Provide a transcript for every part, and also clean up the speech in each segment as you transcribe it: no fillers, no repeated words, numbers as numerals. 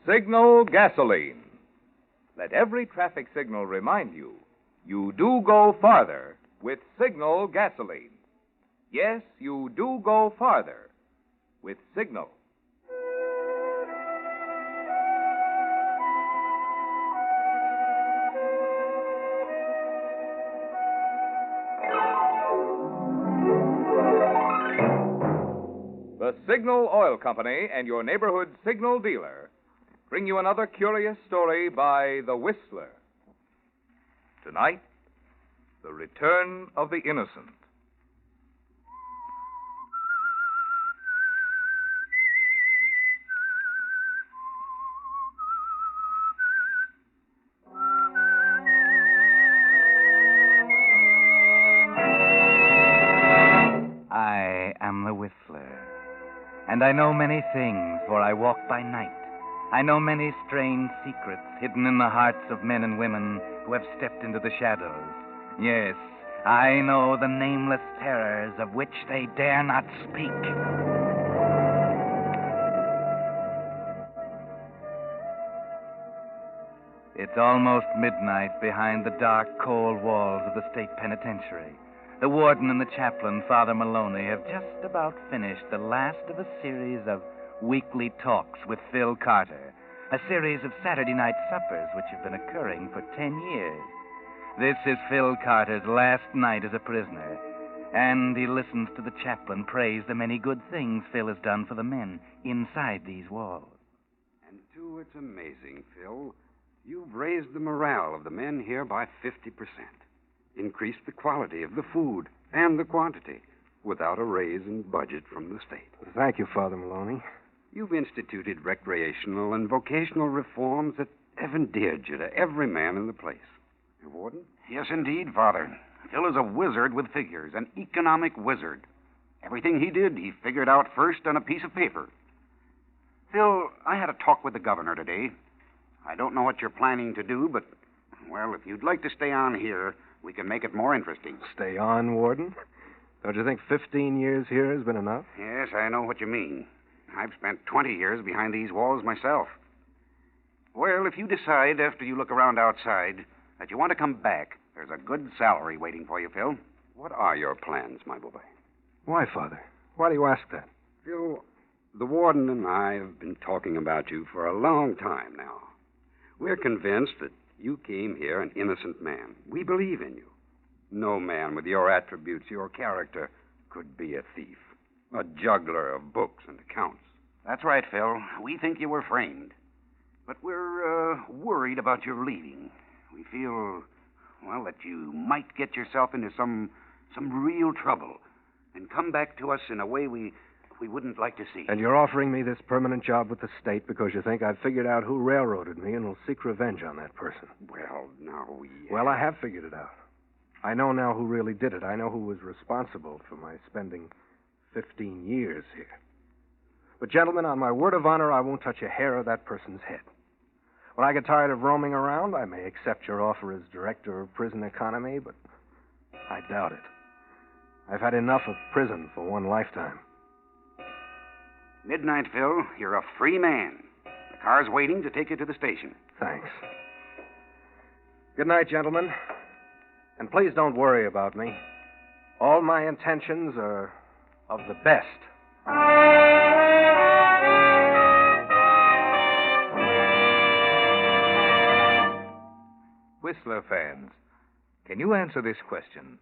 Signal gasoline. Let every traffic signal remind you, you do go farther with Signal gasoline. Yes, you do go farther with Signal. The Signal Oil Company and your neighborhood Signal dealer bring you another curious story by The Whistler. Tonight, The Return of the Innocent. I am the Whistler, and I know many things, for I walk by night. I know many strange secrets hidden in the hearts of men and women who have stepped into the shadows. Yes, I know the nameless terrors of which they dare not speak. It's almost midnight behind the dark, cold walls of the state penitentiary. The warden and the chaplain, Father Maloney, have just about finished the last of a series of weekly talks with Phil Carter, a series of Saturday night suppers which have been occurring for 10 years. This is Phil Carter's last night as a prisoner, and he listens to the chaplain praise the many good things Phil has done for the men inside these walls. And, too, it's amazing, Phil. You've raised the morale of the men here by 50%, increased the quality of the food and the quantity without a raise in budget from the state. Thank you, Father Maloney. You've instituted recreational and vocational reforms that have endeared you to every man in the place. Warden? Yes, indeed, Father. Phil is a wizard with figures, an economic wizard. Everything he did, he figured out first on a piece of paper. Phil, I had a talk with the governor today. I don't know what you're planning to do, but, well, if you'd like to stay on here, we can make it more interesting. Stay on, Warden? Don't you think 15 years here has been enough? Yes, I know what you mean. I've spent 20 years behind these walls myself. Well, if you decide after you look around outside that you want to come back, there's a good salary waiting for you, Phil. What are your plans, my boy? Why, Father? Why do you ask that? Phil, the warden and I have been talking about you for a long time now. We're convinced that you came here an innocent man. We believe in you. No man with your attributes, your character, could be a thief, a juggler of books and accounts. That's right, Phil. We think you were framed. But we're worried about your leaving. We feel, well, that you might get yourself into some real trouble and come back to us in a way we wouldn't like to see. And you're offering me this permanent job with the state because you think I've figured out who railroaded me and will seek revenge on that person. Well, now we... Well, I have figured it out. I know now who really did it. I know who was responsible for my spending 15 years here. But, gentlemen, on my word of honor, I won't touch a hair of that person's head. When I get tired of roaming around, I may accept your offer as director of prison economy, but I doubt it. I've had enough of prison for one lifetime. Midnight, Phil. You're a free man. The car's waiting to take you to the station. Thanks. Good night, gentlemen. And please don't worry about me. All my intentions are of the best. Whistler fans, can you answer this question?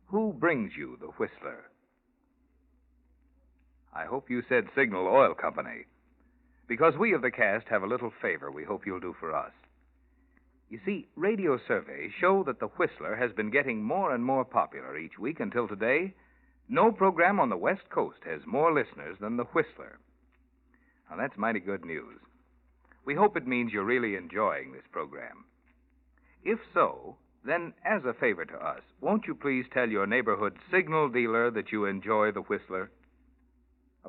Who brings you the Whistler? I hope you said Signal Oil Company, because we of the cast have a little favor we hope you'll do for us. You see, radio surveys show that the Whistler has been getting more and more popular each week until today. No program on the West Coast has more listeners than the Whistler. Now, that's mighty good news. We hope it means you're really enjoying this program. If so, then as a favor to us, won't you please tell your neighborhood signal dealer that you enjoy the Whistler?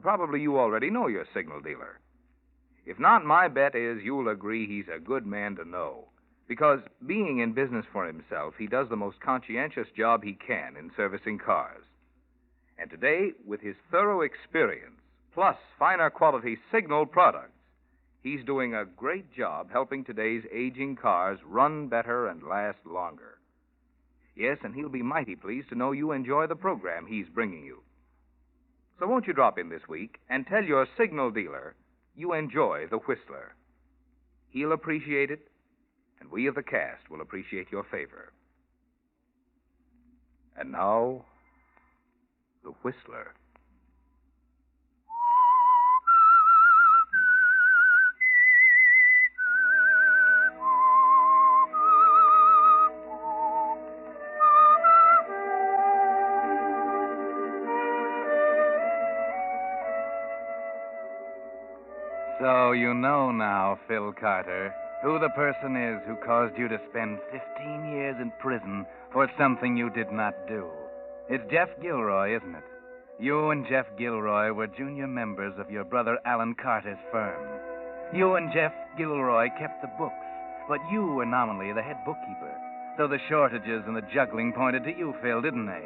Probably you already know your signal dealer. If not, my bet is you'll agree he's a good man to know. Because, being in business for himself, he does the most conscientious job he can in servicing cars. And today, with his thorough experience, plus finer quality signal products, He's doing a great job helping today's aging cars run better and last longer. Yes, and he'll be mighty pleased to know you enjoy the program he's bringing you. So won't you drop in this week and tell your signal dealer you enjoy the Whistler? He'll appreciate it, and we of the cast will appreciate your favor. And now, the Whistler. So you know now, Phil Carter, who the person is who caused you to spend 15 years in prison for something you did not do. It's Jeff Gilroy, isn't it? You and Jeff Gilroy were junior members of your brother Alan Carter's firm. You and Jeff Gilroy kept the books, but you were nominally the head bookkeeper. So the shortages and the juggling pointed to you, Phil, didn't they?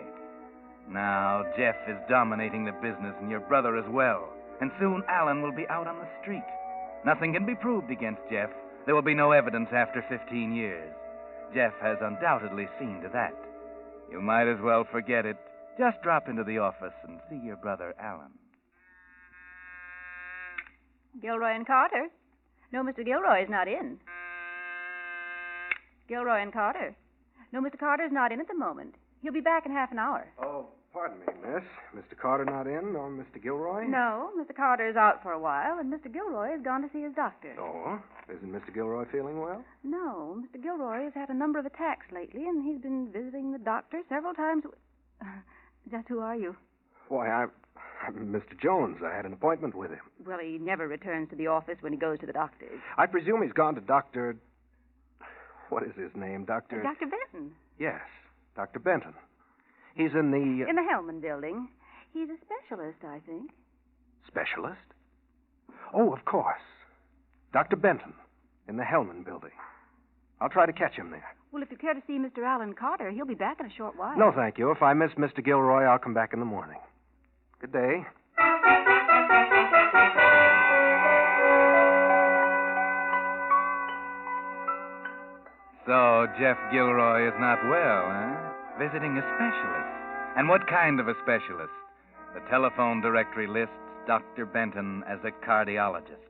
Now Jeff is dominating the business and your brother as well. And soon Alan will be out on the street. Nothing can be proved against Jeff. There will be no evidence after 15 years. Jeff has undoubtedly seen to that. You might as well forget it. Just drop into the office and see your brother Alan. Gilroy and Carter? No, Mr. Gilroy is not in. Gilroy and Carter? No, Mr. Carter's not in at the moment. He'll be back in half an hour. Oh, pardon me, miss. Mr. Carter not in, or Mr. Gilroy? No, Mr. Carter is out for a while, and Mr. Gilroy has gone to see his doctor. Oh, isn't Mr. Gilroy feeling well? No, Mr. Gilroy has had a number of attacks lately, and he's been visiting the doctor several times. Just who are you? Why, I'm Mr. Jones. I had an appointment with him. Well, he never returns to the office when he goes to the doctor's. I presume he's gone to Dr. What is his name? Dr. Dr. Benton. Yes, Dr. Benton. He's in the... In the Hellman building. He's a specialist, I think. Specialist? Oh, of course. Dr. Benton, in the Hellman building. I'll try to catch him there. Well, if you care to see Mr. Alan Carter, he'll be back in a short while. No, thank you. If I miss Mr. Gilroy, I'll come back in the morning. Good day. So Jeff Gilroy is not well, huh? Visiting a specialist. And what kind of a specialist? The telephone directory lists Dr. Benton as a cardiologist.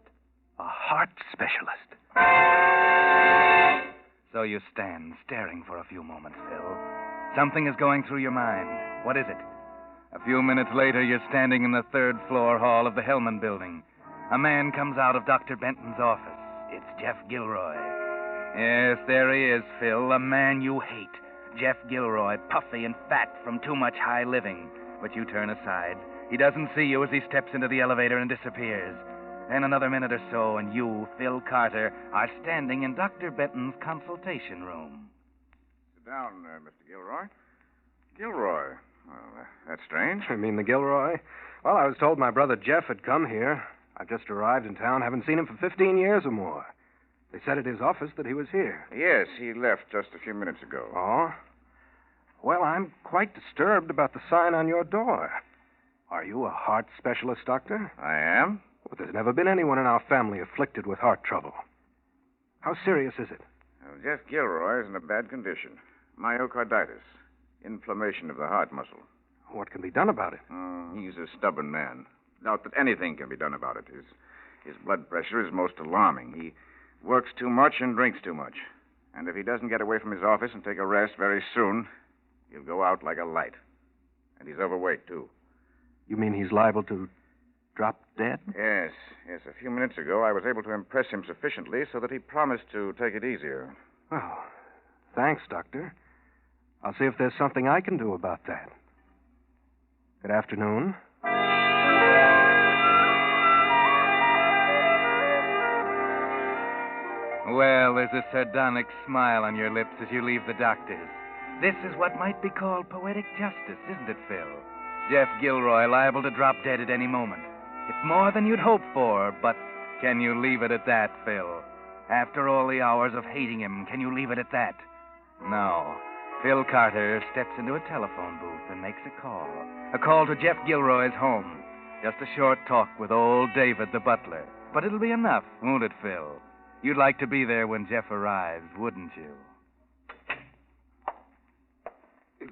A heart specialist. So you stand staring for a few moments, Phil. Something is going through your mind. What is it? A few minutes later, you're standing in the third-floor hall of the Hellman building. A man comes out of Dr. Benton's office. It's Jeff Gilroy. Yes, there he is, Phil, a man you hate. Jeff Gilroy, puffy and fat from too much high living. But you turn aside. He doesn't see you as he steps into the elevator and disappears. Then another minute or so, and you, Phil Carter, are standing in Dr. Benton's consultation room. Sit down, Mr. Gilroy. Gilroy? Well, that's strange. You mean the Gilroy? Well, I was told my brother Jeff had come here. I've just arrived in town, haven't seen him for 15 years or more. They said at his office that he was here. Yes, he left just a few minutes ago. Oh? Well, I'm quite disturbed about the sign on your door. Are you a heart specialist, Doctor? I am? Well, there's never been anyone in our family afflicted with heart trouble. How serious is it? Well, Jeff Gilroy is in a bad condition. Myocarditis. Inflammation of the heart muscle. What can be done about it? He's a stubborn man. Doubt that anything can be done about it. His blood pressure is most alarming. He works too much and drinks too much. And if he doesn't get away from his office and take a rest very soon, he'll go out like a light. And he's overweight, too. You mean he's liable to drop dead? Yes. A few minutes ago, I was able to impress him sufficiently so that he promised to take it easier. Oh, thanks, Doctor. I'll see if there's something I can do about that. Good afternoon. Well, there's a sardonic smile on your lips as you leave the doctor's. This is what might be called poetic justice, isn't it, Phil? Jeff Gilroy liable to drop dead at any moment. It's more than you'd hoped for, but can you leave it at that, Phil? After all the hours of hating him, can you leave it at that? No. Phil Carter steps into a telephone booth and makes a call. A call to Jeff Gilroy's home. Just a short talk with old David, the butler. But it'll be enough, won't it, Phil? You'd like to be there when Jeff arrives, wouldn't you?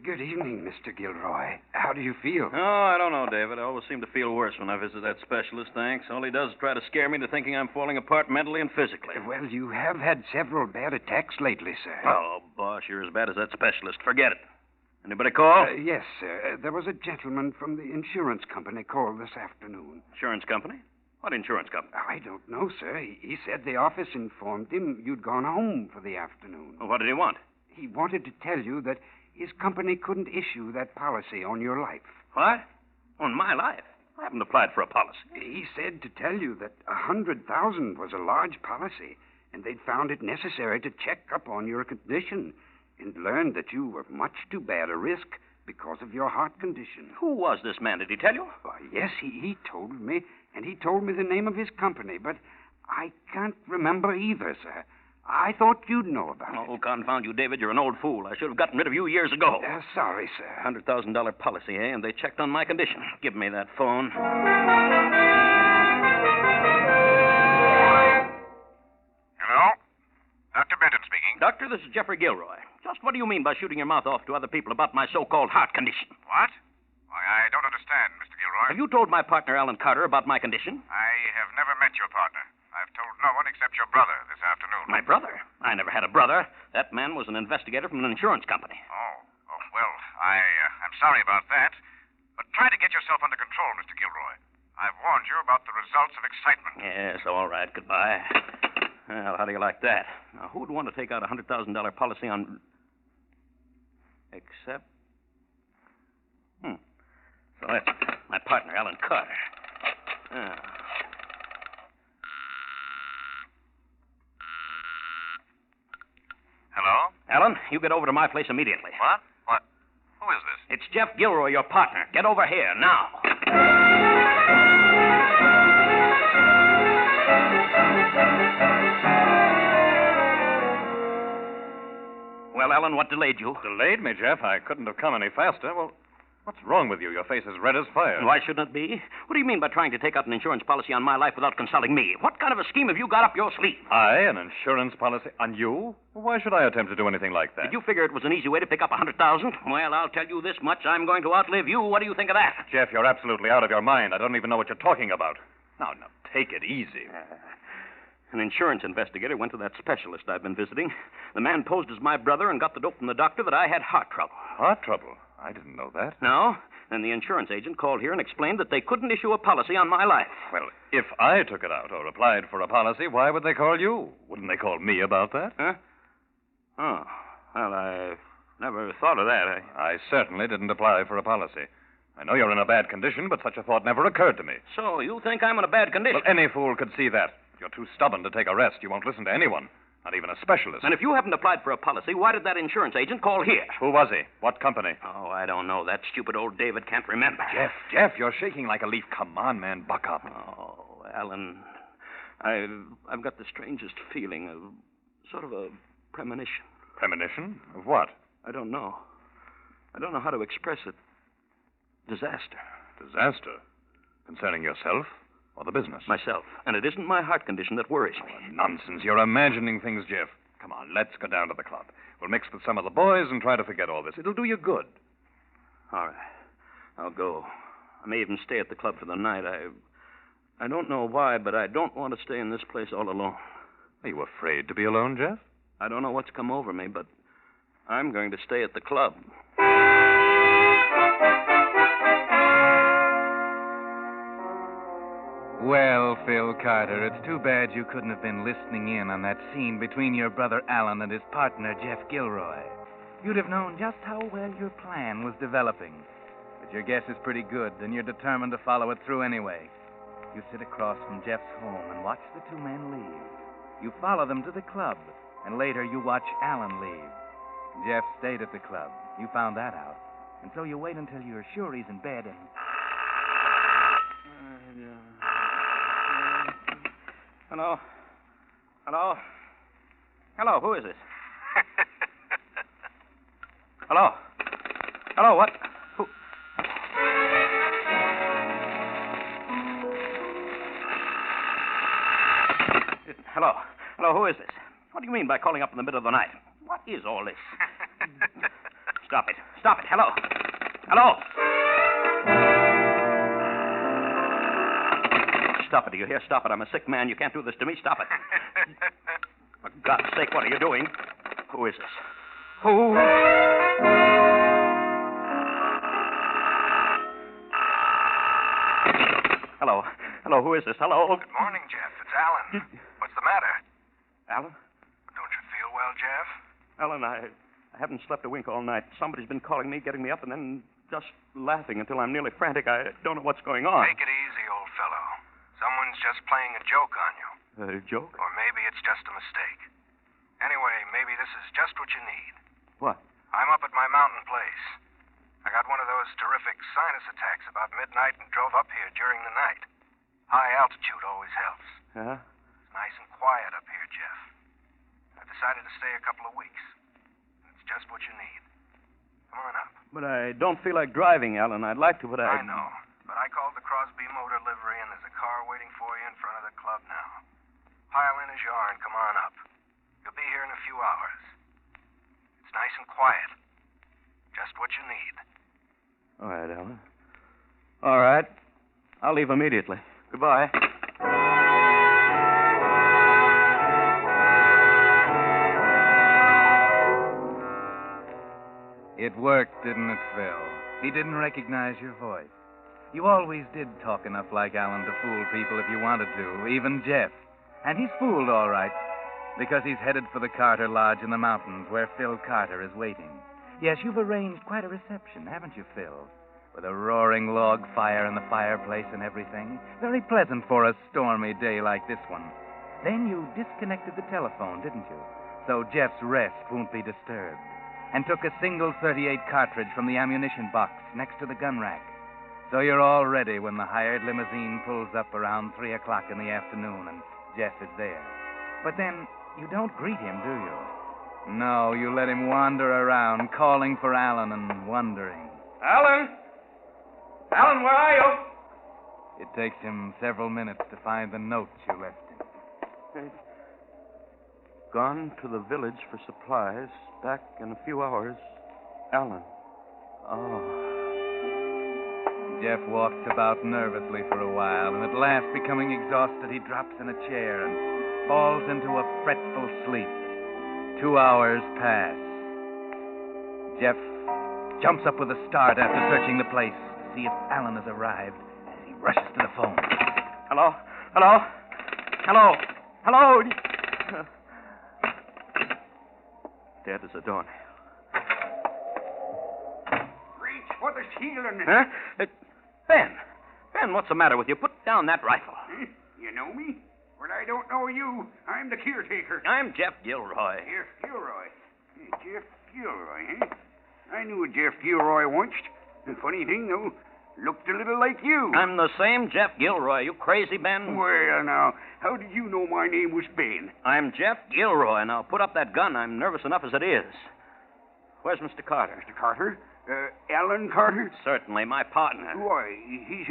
Good evening, Mr. Gilroy. How do you feel? Oh, I don't know, David. I always seem to feel worse when I visit that specialist, thanks. All he does is try to scare me into thinking I'm falling apart mentally and physically. Well, you have had several bad attacks lately, sir. Oh, boss, you're as bad as that specialist. Forget it. Anybody call? Yes, sir. There was a gentleman from the insurance company called this afternoon. Insurance company? What insurance company? I don't know, sir. He said the office informed him you'd gone home for the afternoon. Well, what did he want? He wanted to tell you that his company couldn't issue that policy on your life. What? On my life? I haven't applied for a policy. He said to tell you that $100,000 was a large policy, and they'd found it necessary to check up on your condition and learned that you were much too bad a risk because of your heart condition. Who was this man? Did he tell you? Why, yes, he told me, and he told me the name of his company, but I can't remember either, sir. I thought you'd know about it. Oh, confound you, David. You're an old fool. I should have gotten rid of you years ago. Sorry, sir. $100,000 policy, eh? And they checked on my condition. Give me that phone. Hello? Dr. Benton speaking. Doctor, this is Jeffrey Gilroy. Just what do you mean by shooting your mouth off to other people about my so-called heart condition? What? Why, I don't understand, Mr. Gilroy. Have you told my partner, Alan Carter, about my condition? I have never met your partner. I've told no one except your brother this afternoon. My brother? I never had a brother. That man was an investigator from an insurance company. Oh, well, I'm sorry about that. But try to get yourself under control, Mr. Gilroy. I've warned you about the results of excitement. Yes, all right. Goodbye. Well, how do you like that? Now, who would want to take out a $100,000 policy on... Except... So that's my partner, Alan Carter. Ah. Hello? Alan, you get over to my place immediately. What? Who is this? It's Jeff Gilroy, your partner. Get over here, now. Well, Alan, what delayed you? Delayed me, Jeff? I couldn't have come any faster. Well, what's wrong with you? Your face is red as fire. Why shouldn't it be? What do you mean by trying to take out an insurance policy on my life without consulting me? What kind of a scheme have you got up your sleeve? An insurance policy on you? Why should I attempt to do anything like that? Did you figure it was an easy way to pick up $100,000? Well, I'll tell you this much. I'm going to outlive you. What do you think of that? Jeff, you're absolutely out of your mind. I don't even know what you're talking about. Now, take it easy. An insurance investigator went to that specialist I've been visiting. The man posed as my brother and got the dope from the doctor that I had heart trouble. Heart trouble? I didn't know that. No? Then the insurance agent called here and explained that they couldn't issue a policy on my life. Well, if I took it out or applied for a policy, why would they call you? Wouldn't they call me about that? Huh? Oh. Well, I never thought of that. I certainly didn't apply for a policy. I know you're in a bad condition, but such a thought never occurred to me. So you think I'm in a bad condition? Well, any fool could see that. If you're too stubborn to take a rest, you won't listen to anyone, not even a specialist. And if you haven't applied for a policy, why did that insurance agent call here? Who was he? What company? Oh, I don't know. That stupid old David can't remember. Jeff, you're shaking like a leaf. Come on, man, buck up. Oh, Alan, I've got the strangest feeling, sort of a premonition. Premonition? Of what? I don't know. I don't know how to express it. Disaster. Disaster? Concerning yourself or the business? Myself. And it isn't my heart condition that worries me. Oh, nonsense. You're imagining things, Jeff. Come on, let's go down to the club. We'll mix with some of the boys and try to forget all this. It'll do you good. All right. I'll go. I may even stay at the club for the night. I don't know why, but I don't want to stay in this place all alone. Are you afraid to be alone, Jeff? I don't know what's come over me, but I'm going to stay at the club. Well, Phil Carter, it's too bad you couldn't have been listening in on that scene between your brother Alan and his partner, Jeff Gilroy. You'd have known just how well your plan was developing. But your guess is pretty good, and you're determined to follow it through anyway. You sit across from Jeff's home and watch the two men leave. You follow them to the club, and later you watch Alan leave. Jeff stayed at the club. You found that out. And so you wait until you're sure he's in bed and... Hello? Hello? Hello, who is this? Hello? Hello, what? Who? Hello. Hello, who is this? What do you mean by calling up in the middle of the night? What is all this? Stop it. Stop it. Hello. Hello. Stop it, do you hear? Stop it. I'm a sick man. You can't do this to me. Stop it. For God's sake, what are you doing? Who is this? Who? Hello. Hello, who is this? Hello. Good morning, Jeff. It's Alan. What's the matter? Alan? Don't you feel well, Jeff? Alan, I haven't slept a wink all night. Somebody's been calling me, getting me up, and then just laughing until I'm nearly frantic. I don't know what's going on. Take it easy, old fellow. Someone's just playing a joke on you. A joke? Or maybe it's just a mistake. Anyway, maybe this is just what you need. What? I'm up at my mountain place. I got one of those terrific sinus attacks about midnight and drove up here during the night. High altitude always helps. Yeah? It's nice and quiet up here, Jeff. I've decided to stay a couple of weeks. It's just what you need. Come on up. But I don't feel like driving, Alan. I'd like to, but I know. But I called the Crosby Motor Livery, and there's a car waiting for you in front of the club now. Pile in as you are and come on up. You'll be here in a few hours. It's nice and quiet. Just what you need. All right, Alan. All right. I'll leave immediately. Goodbye. It worked, didn't it, Phil? He didn't recognize your voice. You always did talk enough like Alan to fool people if you wanted to, even Jeff. And he's fooled all right, because he's headed for the Carter Lodge in the mountains where Phil Carter is waiting. Yes, you've arranged quite a reception, haven't you, Phil? With a roaring log fire in the fireplace and everything. Very pleasant for a stormy day like this one. Then you disconnected the telephone, didn't you? So Jeff's rest won't be disturbed. And took a single .38 cartridge from the ammunition box next to the gun rack. So you're all ready when the hired limousine pulls up around 3 o'clock in the afternoon and Jeff is there. But then you don't greet him, do you? No, you let him wander around, calling for Alan and wondering. Alan! Alan, where are you? It takes him several minutes to find the notes you left him. Gone to the village for supplies. Back in a few hours. Alan. Oh. Jeff walks about nervously for a while, and at last, becoming exhausted, he drops in a chair and falls into a fretful sleep. 2 hours pass. Jeff jumps up with a start after searching the place to see if Alan has arrived as he rushes to the phone. Hello? Hello? Hello? Hello? Dead as a doornail. Reach for the ceiling. Huh? Ben, what's the matter with you? Put down that rifle. You know me? Well, I don't know you. I'm the caretaker. I'm Jeff Gilroy. Jeff Gilroy. Jeff Gilroy, eh? I knew a Jeff Gilroy once. And funny thing, though, looked a little like you. I'm the same Jeff Gilroy. You crazy, Ben? Well, now, how did you know my name was Ben? I'm Jeff Gilroy. Now, put up that gun. I'm nervous enough as it is. Where's Mr. Carter? Mr. Carter? Alan Carter? Certainly, my partner. Why, he's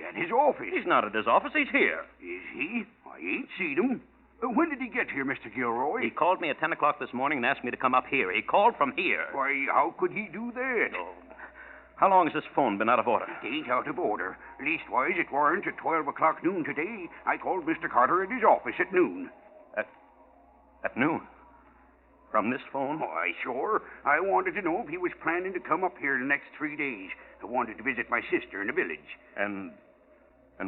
at his office. He's not at his office. He's here. Is he? I ain't seen him. When did he get here, Mr. Gilroy? He called me at 10 o'clock this morning and asked me to come up here. He called from here. Why, how could he do that? Oh. How long has this phone been out of order? It ain't out of order. Leastwise, it weren't at 12 o'clock noon today. I called Mr. Carter at his office at noon. At noon? From this phone? Why, sure. I wanted to know if he was planning to come up here the next 3 days. I wanted to visit my sister in the village. And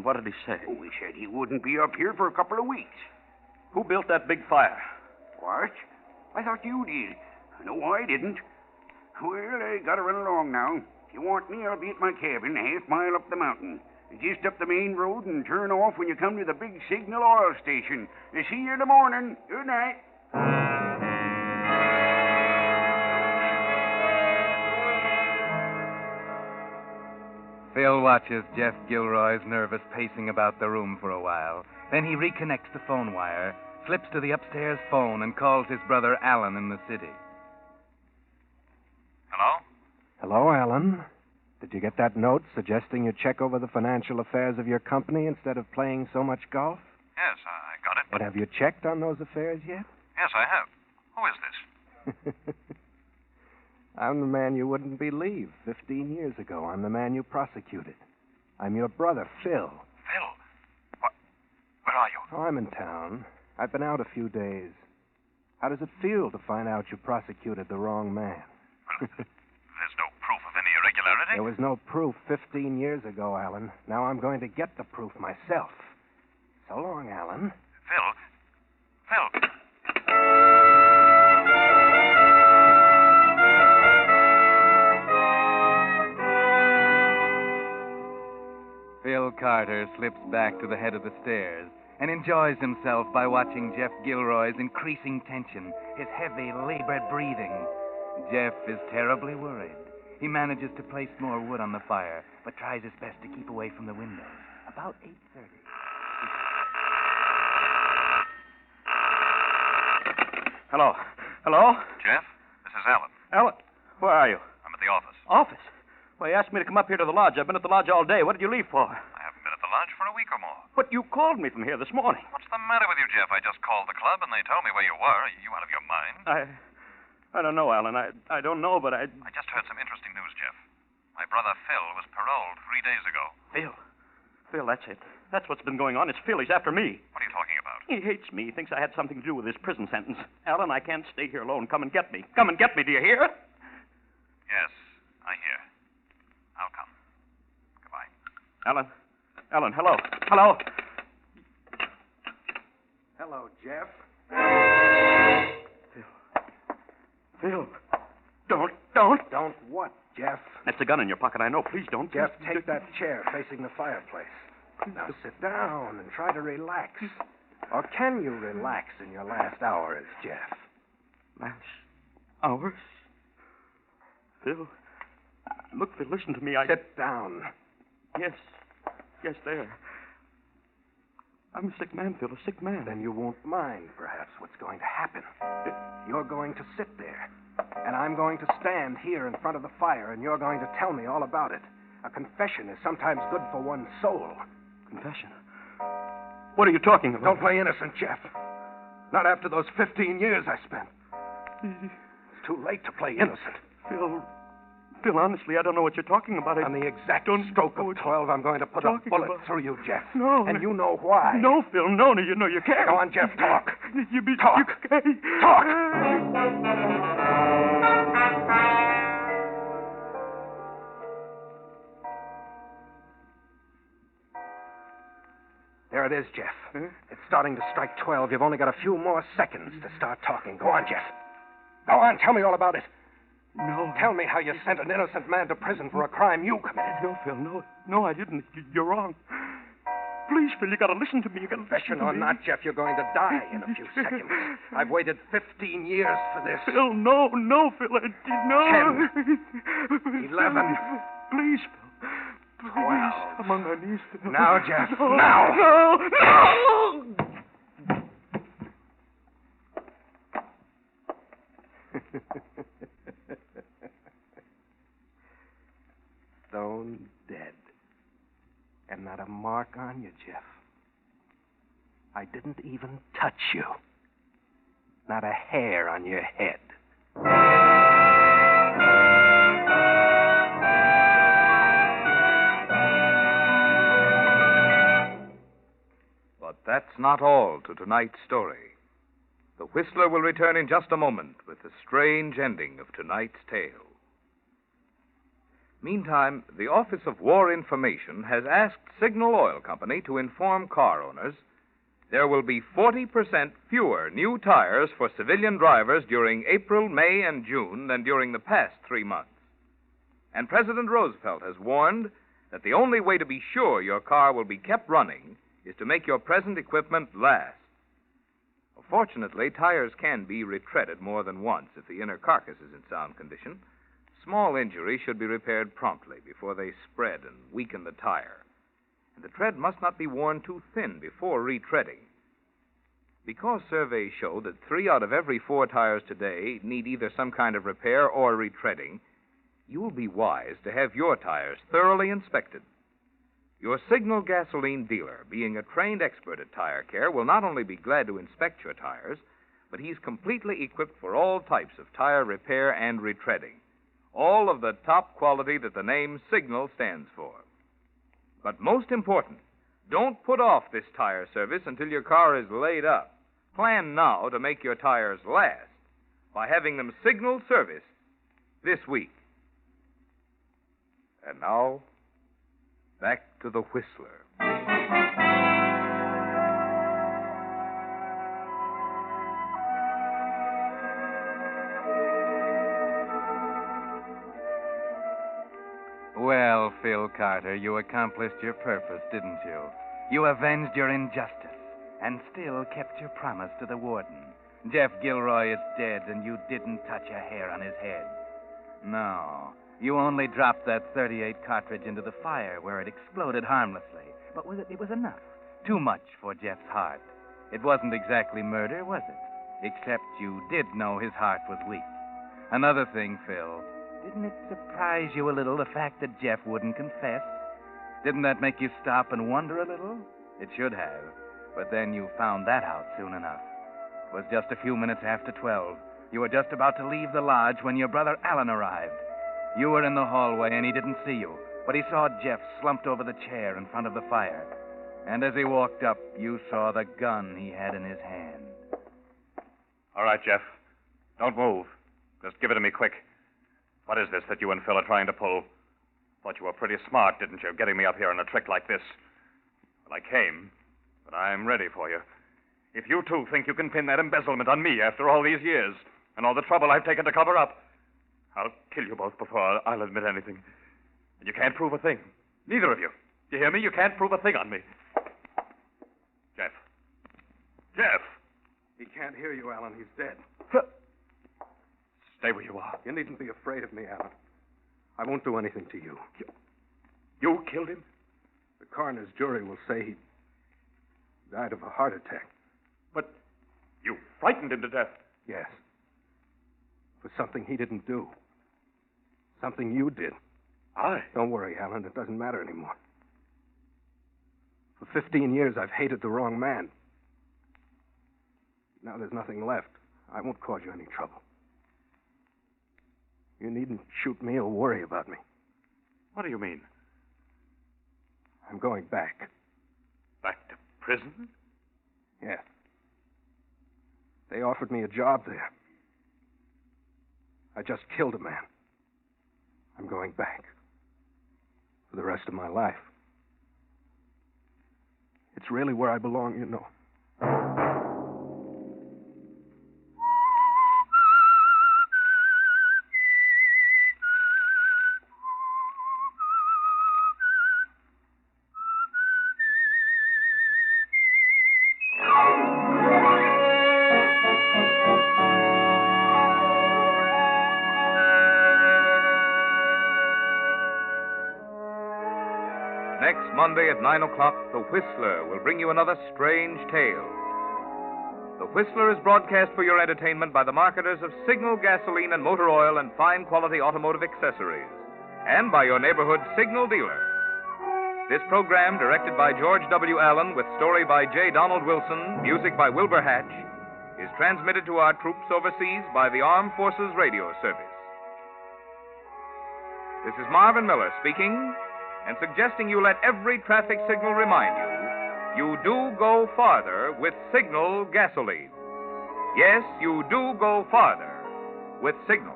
what did he say? Oh, he said he wouldn't be up here for a couple of weeks. Who built that big fire? What? I thought you did. No, I didn't. Well, I gotta run along now. If you want me, I'll be at my cabin, half mile up the mountain. Just up the main road and turn off when you come to the big Signal oil station. See you in the morning. Good night. Phil watches Jeff Gilroy's nervous pacing about the room for a while. Then he reconnects the phone wire, slips to the upstairs phone, and calls his brother Alan in the city. Hello? Hello, Alan. Did you get that note suggesting you check over the financial affairs of your company instead of playing so much golf? Yes, I got it. But have you checked on those affairs yet? Yes, I have. Who is this? I'm the man you wouldn't believe 15 years ago. I'm the man you prosecuted. I'm your brother, Phil. Phil? Where are you? Oh, I'm in town. I've been out a few days. How does it feel to find out you prosecuted the wrong man? Well, there's no proof of any irregularity. There was no proof 15 years ago, Alan. Now I'm going to get the proof myself. So long, Alan. Phil. Phil Carter slips back to the head of the stairs and enjoys himself by watching Jeff Gilroy's increasing tension, his heavy, labored breathing. Jeff is terribly worried. He manages to place more wood on the fire, but tries his best to keep away from the windows. About 8:30. Hello? Hello? Jeff, this is Alan. Alan, where are you? I'm at the office. Office? Well, you asked me to come up here to the lodge. I've been at the lodge all day. What did you leave for? I haven't been at the lodge for a week or more. But you called me from here this morning. What's the matter with you, Jeff? I just called the club and they told me where you were. Are you out of your mind? I don't know, Alan. I don't know, but I just heard some interesting news, Jeff. My brother Phil was paroled 3 days ago. Phil, that's it. That's what's been going on. It's Phil. He's after me. What are you talking about? He hates me. He thinks I had something to do with his prison sentence. Alan, I can't stay here alone. Come and get me. Come and get me. Do you hear? Yes, I hear. I'll come. Goodbye. Alan, hello. Hello. Hello, Jeff. Phil. Don't. Don't what, Jeff? That's a gun in your pocket. I know. Please don't. Jeff, take that chair facing the fireplace. Now sit down and try to relax. Or can you relax in your last hours, Jeff? Last hours? Phil. Look, Phil, listen to me. Sit down. Yes, there. I'm a sick man, Phil, a sick man. Then you won't mind, perhaps, what's going to happen. You're going to sit there, and I'm going to stand here in front of the fire, and you're going to tell me all about it. A confession is sometimes good for one's soul. Confession? What are you talking about? Don't play innocent, Jeff. Not after those 15 years I spent. It's too late to play innocent. Phil, honestly, I don't know what you're talking about. On the exact stroke of 12, I'm going to put a bullet through you, Jeff. No. And you know why. No, Phil, no, you can't. Go on, Jeff, talk. Talk. Talk. There it is, Jeff. Huh? It's starting to strike 12. You've only got a few more seconds to start talking. Go on, Jeff. Go on, tell me all about it. No. Tell me how you sent an innocent man to prison for a crime you committed. No, Phil, no, I didn't. You're wrong. Please, Phil, you gotta listen to me. You gotta Confession listen to or me. not, Jeff, you're going to die in a few seconds. I've waited 15 years for this. Phil, no, Phil, no. 10, 11. Please, Phil. Please. 12. I'm on my knees, Phil. Now, Jeff, no, now. No. Stone dead. And not a mark on you, Jeff. I didn't even touch you. Not a hair on your head. But that's not all to tonight's story. The Whistler will return in just a moment with the strange ending of tonight's tale. Meantime, the Office of War Information has asked Signal Oil Company to inform car owners there will be 40% fewer new tires for civilian drivers during April, May, and June than during the past 3 months. And President Roosevelt has warned that the only way to be sure your car will be kept running is to make your present equipment last. Fortunately, tires can be retreaded more than once if the inner carcass is in sound condition. Small injuries should be repaired promptly before they spread and weaken the tire. And the tread must not be worn too thin before retreading. Because surveys show that 3 out of every 4 tires today need either some kind of repair or retreading, you will be wise to have your tires thoroughly inspected. Your Signal gasoline dealer, being a trained expert at tire care, will not only be glad to inspect your tires, but he's completely equipped for all types of tire repair and retreading. All of the top quality that the name Signal stands for. But most important, don't put off this tire service until your car is laid up. Plan now to make your tires last by having them Signal serviced this week. And now, back to the Whistler. Well, Phil Carter, you accomplished your purpose, didn't you? You avenged your injustice and still kept your promise to the warden. Jeff Gilroy is dead, and you didn't touch a hair on his head. No, you only dropped that .38 cartridge into the fire where it exploded harmlessly. But it was enough. Too much for Jeff's heart. It wasn't exactly murder, was it? Except you did know his heart was weak. Another thing, Phil. Didn't it surprise you a little, the fact that Jeff wouldn't confess? Didn't that make you stop and wonder a little? It should have. But then you found that out soon enough. It was just a few minutes after 12. You were just about to leave the lodge when your brother Alan arrived. You were in the hallway and he didn't see you, but he saw Jeff slumped over the chair in front of the fire. And as he walked up, you saw the gun he had in his hand. All right, Jeff. Don't move. Just give it to me quick. What is this that you and Phil are trying to pull? Thought you were pretty smart, didn't you, getting me up here on a trick like this? Well, I came, but I'm ready for you. If you two think you can pin that embezzlement on me after all these years and all the trouble I've taken to cover up, I'll kill you both before I'll admit anything. And you can't prove a thing. Neither of you. You hear me? You can't prove a thing on me. Jeff. Jeff! He can't hear you, Alan. He's dead. Stay where you are. You needn't be afraid of me, Alan. I won't do anything to you. You killed him? The coroner's jury will say he died of a heart attack. But you frightened him to death. Yes. For something he didn't do. Something you did. I? Don't worry, Alan. It doesn't matter anymore. For 15 years, I've hated the wrong man. Now there's nothing left. I won't cause you any trouble. You needn't shoot me or worry about me. What do you mean? I'm going back. Back to prison? Yes. They offered me a job there. I just killed a man. I'm going back. For the rest of my life. It's really where I belong, you know. Next Monday at 9 o'clock, The Whistler will bring you another strange tale. The Whistler is broadcast for your entertainment by the marketers of Signal gasoline and motor oil and fine quality automotive accessories, and by your neighborhood Signal dealer. This program, directed by George W. Allen with story by J. Donald Wilson, music by Wilbur Hatch, is transmitted to our troops overseas by the Armed Forces Radio Service. This is Marvin Miller speaking, and suggesting you let every traffic signal remind you do go farther with Signal gasoline. Yes, you do go farther with Signal.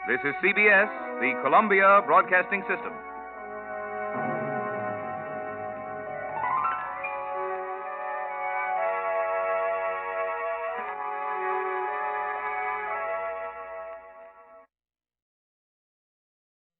This is CBS, the Columbia Broadcasting System.